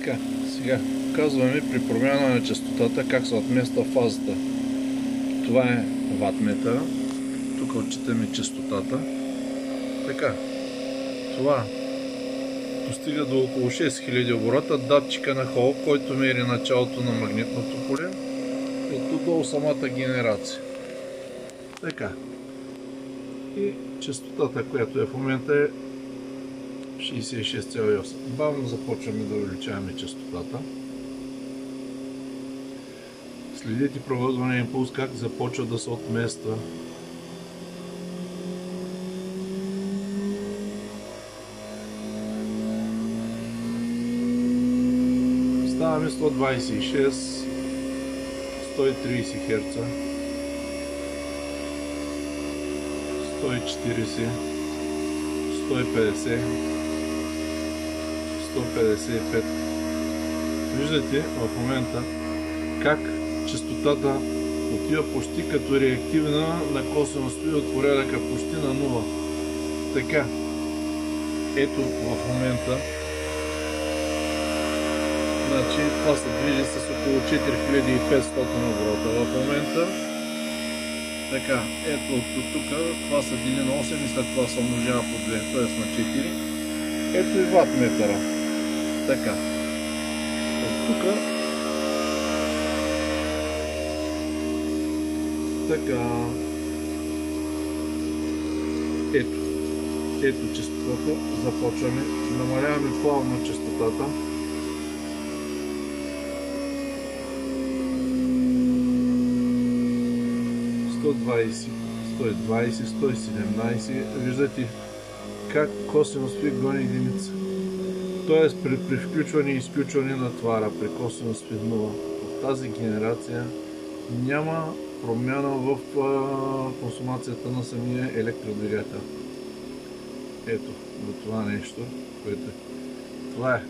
Така, сега показваме при промяна на честотата как се отмества фазата. Това е ватметъра. Тук отчитаме честотата. Така, това достига до около 6000 оборота. Датчика на Хол, който мери началото на магнитното поле и тук долу самата генерация. Така. И честотата, която е в момента е 66,8. Бавно започваме да увеличаваме честотата. Следете провозвания импулс как започва да се отмества. Ставаме 126, 130 Hz, 140, 150, 155. Виждате в момента как честотата отива почти като реактивна на косвеност от порядъка почти на 0. Така, ето в момента, значи това се движи с около 4500 оборота в момента. Така, ето от тук, това се дели на 8 и след това се умножава по 2, т.е. на 4. Ето и ватметъра. Така, от тук, така, ето честотата, започваме, намаляваме плавно честотата. ...120, 117, виждате как косинус фи гони единица. Тоест при включване и изключване на твара при косинус фи 0 в тази генерация няма промяна в консумацията на самия електродвигател. Ето, до това нещо, което е. Това е.